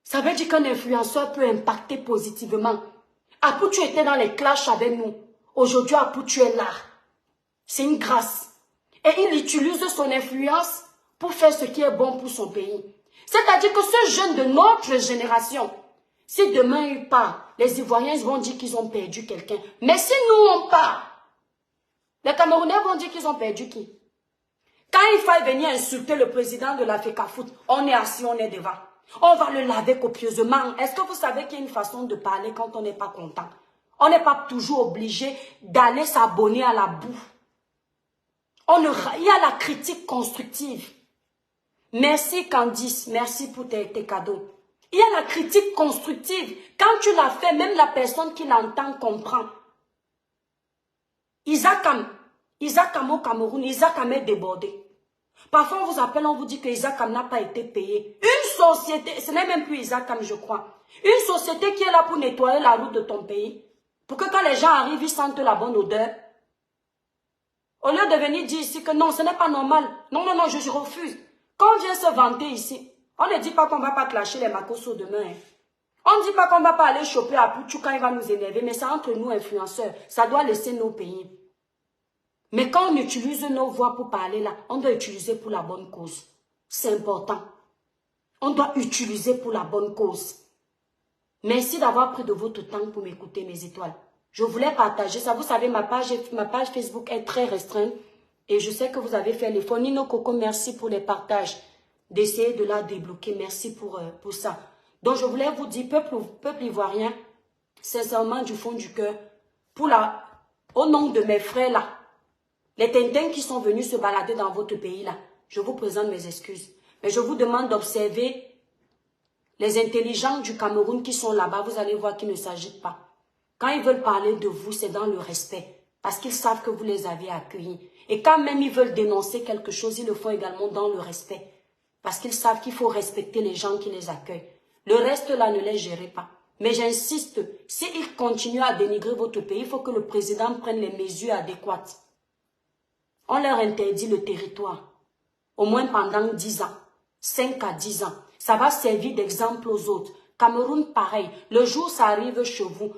Ça veut dire qu'un influenceur peut impacter positivement. Apouchou était dans les clashs avec nous. Aujourd'hui, Apouchou est là. C'est une grâce. Et il utilise son influence pour faire ce qui est bon pour son pays. C'est-à-dire que ce jeune de notre génération, si demain il part, les Ivoiriens vont dire qu'ils ont perdu quelqu'un. Mais si nous on part, les Camerounais vont dire qu'ils ont perdu qui? Quand il faut venir insulter le président de la FECAFOOT, on est assis, on est devant. On va le laver copieusement. Est-ce que vous savez qu'il y a une façon de parler quand on n'est pas content? On n'est pas toujours obligé d'aller s'abonner à la boue. Il y a la critique constructive. Merci Candice, merci pour tes cadeaux. Il y a la critique constructive. Quand tu l'as fait, même la personne qui l'entend comprend. Isaac Am au Cameroun, Isaac Am est débordé. Parfois on vous appelle, on vous dit que Isaac Am n'a pas été payé. Une société, ce n'est même plus Isaac Am je crois. Une société qui est là pour nettoyer la route de ton pays. Pour que quand les gens arrivent, ils sentent la bonne odeur. Au lieu de venir dire ici que non, ce n'est pas normal. Non, non, non, je refuse. Quand on vient se vanter ici, on ne dit pas qu'on ne va pas clasher les Makosso demain. Hein. On ne dit pas qu'on ne va pas aller choper à Pouchou quand il va nous énerver, mais c'est entre nous influenceurs. Ça doit laisser nos pays. Mais quand on utilise nos voix pour parler là, on doit utiliser pour la bonne cause. C'est important. On doit utiliser pour la bonne cause. Merci d'avoir pris de votre temps pour m'écouter, mes étoiles. Je voulais partager ça. Vous savez, ma page Facebook est très restreinte. Et je sais que vous avez fait l'effort. Nino Coco, merci pour les partages. D'essayer de la débloquer. Merci pour ça. Donc, je voulais vous dire, peuple ivoirien, sincèrement, du fond du cœur, au nom de mes frères là, les Tintins qui sont venus se balader dans votre pays là, je vous présente mes excuses. Mais je vous demande d'observer les intelligents du Cameroun qui sont là-bas. Vous allez voir qu'il ne s'agit pas. Quand ils veulent parler de vous, c'est dans le respect. Parce qu'ils savent que vous les avez accueillis. Et quand même ils veulent dénoncer quelque chose, ils le font également dans le respect. Parce qu'ils savent qu'il faut respecter les gens qui les accueillent. Le reste là, ne les gérez pas. Mais j'insiste, s'ils continuent à dénigrer votre pays, il faut que le président prenne les mesures adéquates. On leur interdit le territoire. Au moins pendant 10 ans. 5 à 10 ans. Ça va servir d'exemple aux autres. Cameroun, pareil. Le jour où ça arrive chez vous,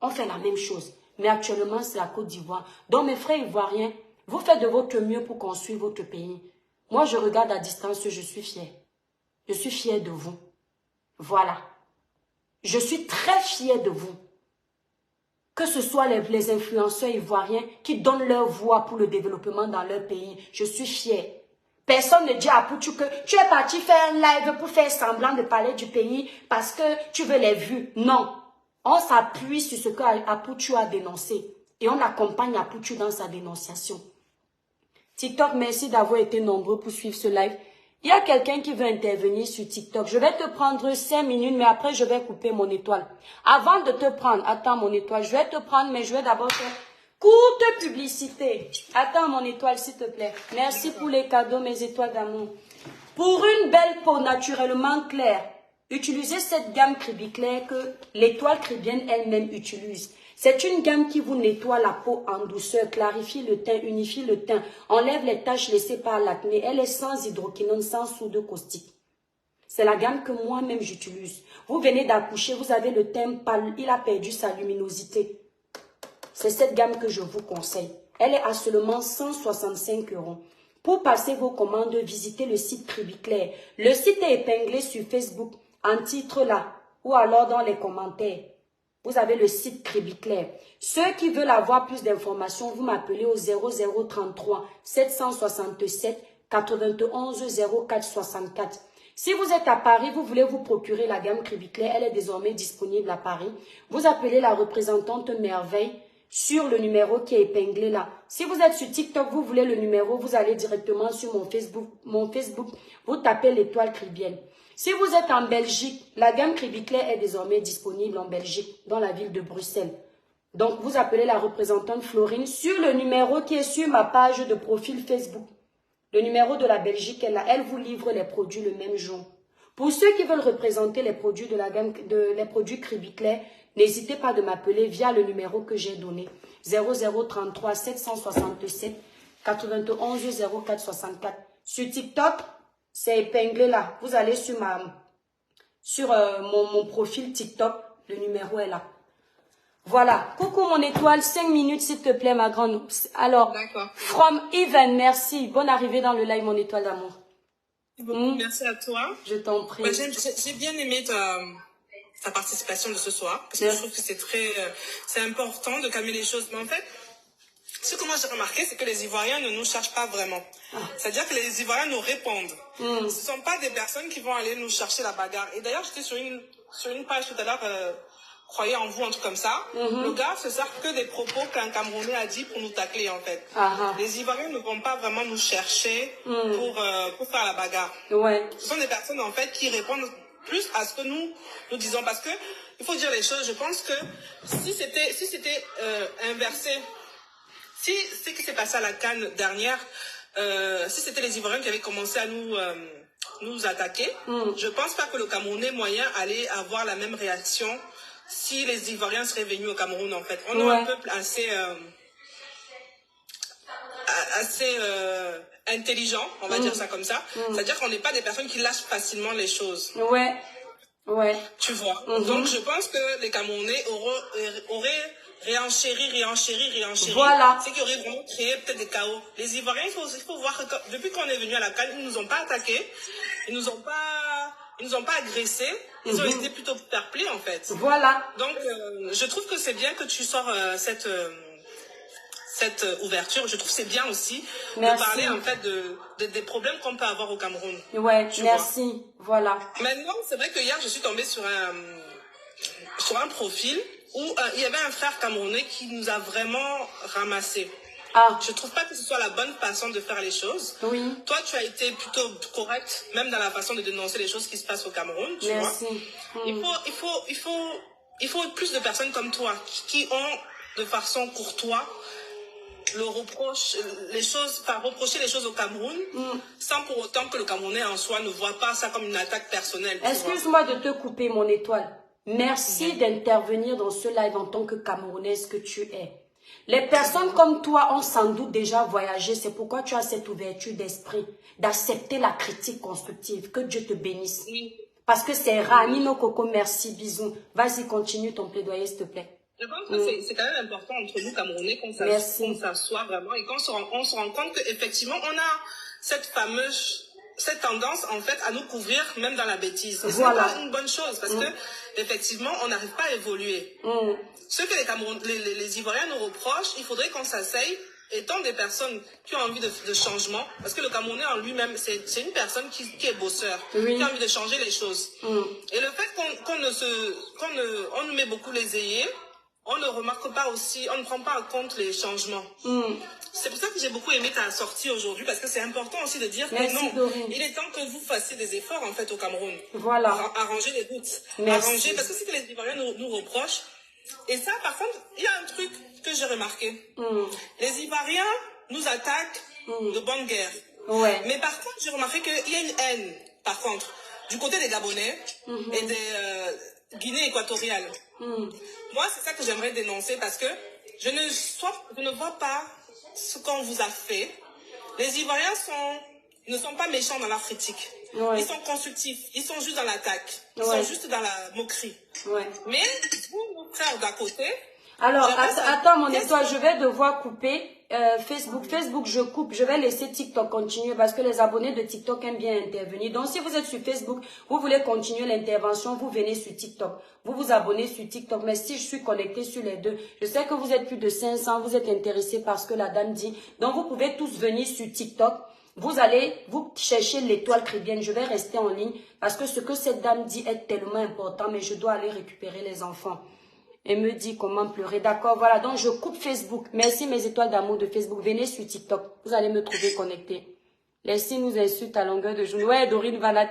on fait la même chose. Mais actuellement, c'est la Côte d'Ivoire. Donc, mes frères ivoiriens, vous faites de votre mieux pour construire votre pays. Moi, je regarde à distance, je suis fière. Je suis fière de vous. Voilà. Je suis très fière de vous. Que ce soit les influenceurs ivoiriens qui donnent leur voix pour le développement dans leur pays. Je suis fière. Personne ne dit à Pouchou que tu es parti faire un live pour faire semblant de parler du pays parce que tu veux les vues. Non. On s'appuie sur ce que Apouchou a dénoncé et on accompagne Apouchou dans sa dénonciation. TikTok, merci d'avoir été nombreux pour suivre ce live. Il y a quelqu'un qui veut intervenir sur TikTok. Je vais te prendre 5 minutes, mais après je vais couper mon étoile. Avant de te prendre, attends mon étoile, je vais te prendre, mais je vais d'abord faire courte publicité. Attends mon étoile, s'il te plaît. Merci pour les cadeaux, mes étoiles d'amour. Pour une belle peau naturellement claire, utilisez cette gamme Cribiclair que l'étoile cribienne elle-même utilise. C'est une gamme qui vous nettoie la peau en douceur, clarifie le teint, unifie le teint, enlève les taches laissées par l'acné. Elle est sans hydroquinone, sans soude caustique. C'est la gamme que moi-même j'utilise. Vous venez d'accoucher, vous avez le teint pâle, il a perdu sa luminosité. C'est cette gamme que je vous conseille. Elle est à seulement 165 €. Pour passer vos commandes, visitez le site Cribiclair. Le site est épinglé sur Facebook, en titre là, ou alors dans les commentaires. Vous avez le site Cribiclair. Ceux qui veulent avoir plus d'informations, vous m'appelez au 0033 767 91 04 64. Si vous êtes à Paris, vous voulez vous procurer la gamme Cribiclair, elle est désormais disponible à Paris. Vous appelez la représentante Merveille sur le numéro qui est épinglé là. Si vous êtes sur TikTok, vous voulez le numéro, vous allez directement sur mon Facebook. Vous tapez l'étoile Cribienne. Si vous êtes en Belgique, la gamme Cribiclair est désormais disponible en Belgique, dans la ville de Bruxelles. Donc, vous appelez la représentante Florine sur le numéro qui est sur ma page de profil Facebook. Le numéro de la Belgique est là. Elle vous livre les produits le même jour. Pour ceux qui veulent représenter les produits de la gamme, les produits Cribiclair, n'hésitez pas de m'appeler via le numéro que j'ai donné. 0033 767 91 04 64. Sur TikTok, c'est épinglé là. Vous allez sur mon profil TikTok. Le numéro est là. Voilà. Coucou mon étoile. 5 minutes s'il te plaît ma grande. Alors, from Even, merci. Bonne arrivée dans le live mon étoile d'amour. Merci à toi. Je t'en prie. Ouais, j'ai bien aimé ta participation de ce soir. Parce que je trouve que c'est important de calmer les choses. Mais en fait, ce que moi j'ai remarqué, c'est que les Ivoiriens ne nous cherchent pas vraiment. C'est-à-dire que les Ivoiriens nous répondent. Ce ne sont pas des personnes qui vont aller nous chercher la bagarre. Et d'ailleurs, j'étais sur une page tout à l'heure, croyez en vous, un truc comme ça. Le gars se sert que des propos qu'un Camerounais a dit pour nous tacler, en fait. Les Ivoiriens ne vont pas vraiment nous chercher pour faire la bagarre. Ouais. Ce sont des personnes, en fait, qui répondent plus à ce que nous disons. Parce que, il faut dire les choses, je pense que si c'était inversé, si ce qui s'est passé à la CAN dernière, si c'était les Ivoiriens qui avaient commencé à nous attaquer, je pense pas que le Camerounais moyen allait avoir la même réaction si les Ivoiriens seraient venus au Cameroun, en fait. On est un peuple assez intelligent, on va dire ça comme ça. C'est-à-dire qu'on n'est pas des personnes qui lâchent facilement les choses. Ouais. Tu vois. Donc, je pense que les Camerounais auraient réenchéri. Voilà. Ce qui aurait vraiment créé peut-être des chaos. Les Ivoiriens, il faut voir que depuis qu'on est venu à la CAN, ils nous ont pas attaqués, ils nous ont pas agressés, ils ont été plutôt perplés en fait. Voilà. Donc, je trouve que c'est bien que tu sors cette ouverture. Je trouve que c'est bien aussi de parler en fait des problèmes qu'on peut avoir au Cameroun. Ouais, merci. Voilà. Maintenant, c'est vrai que hier, je suis tombée sur un profil où il y avait un frère camerounais qui nous a vraiment ramassé. Je trouve pas que ce soit la bonne façon de faire les choses. Oui. Toi, tu as été plutôt correcte, même dans la façon de dénoncer les choses qui se passent au Cameroun. Tu vois. Il faut plus de personnes comme toi qui ont de façon courtoise reprocher les choses au Cameroun sans pour autant que le Camerounais en soi ne voit pas ça comme une attaque personnelle. Excuse-moi de te couper mon étoile. Merci d'intervenir dans ce live en tant que Camerounaise que tu es. Les personnes comme toi ont sans doute déjà voyagé. C'est pourquoi tu as cette ouverture d'esprit, d'accepter la critique constructive. Que Dieu te bénisse. Oui. Parce que c'est rare. Nino Coco, merci, bisous. Vas-y, continue ton plaidoyer, s'il te plaît. Je pense que c'est quand même important entre nous, Camerounais, qu'on s'assoit vraiment et qu'on se rend compte qu'effectivement, on a cette tendance, en fait, à nous couvrir même dans la bêtise. Et c'est pas une bonne chose parce que, effectivement, on n'arrive pas à évoluer. Ce que les Ivoiriens nous reprochent, il faudrait qu'on s'asseye, étant des personnes qui ont envie de changement, parce que le Camerounais en lui-même, c'est une personne qui est bosseur, qui a envie de changer les choses. Et le fait qu'on nous met beaucoup les œillets, on ne remarque pas aussi, on ne prend pas en compte les changements. C'est pour ça que j'ai beaucoup aimé ta sortie aujourd'hui, parce que c'est important aussi de dire que non, Dorine. Il est temps que vous fassiez des efforts en fait au Cameroun. Voilà. Arranger les routes. Arranger, parce que c'est que les Ivoiriens nous reprochent. Et ça, par contre, il y a un truc que j'ai remarqué. Les Ivoiriens nous attaquent de bonne guerre. Ouais. Mais par contre, j'ai remarqué qu'il y a une haine, par contre, du côté des Gabonais et des Guinée équatoriale. Moi, c'est ça que j'aimerais dénoncer parce que je ne vois pas ce qu'on vous a fait. Les Ivoiriens ne sont pas méchants dans leur critique. Ils sont constructifs. Ils sont juste dans l'attaque. Ils sont juste dans la moquerie. Mais vous, nos frères d'à côté... Alors, attends mon étoile, je vais devoir couper Facebook, je coupe. Je vais laisser TikTok continuer parce que les abonnés de TikTok aiment bien intervenir. Donc, si vous êtes sur Facebook, vous voulez continuer l'intervention, vous venez sur TikTok. Vous vous abonnez sur TikTok. Mais si je suis connectée sur les deux, je sais que vous êtes plus de 500, vous êtes intéressés par ce que la dame dit. Donc, vous pouvez tous venir sur TikTok. Vous cherchez l'étoile Cribienne. Je vais rester en ligne parce que ce que cette dame dit est tellement important, mais je dois aller récupérer les enfants. et me dit comment pleurer. D'accord, voilà, donc je coupe Facebook. Merci mes étoiles d'amour de Facebook. Venez sur TikTok, vous allez me trouver connecté. Les signes nous insultent à longueur de journée. Ouais, Dorine Vanat.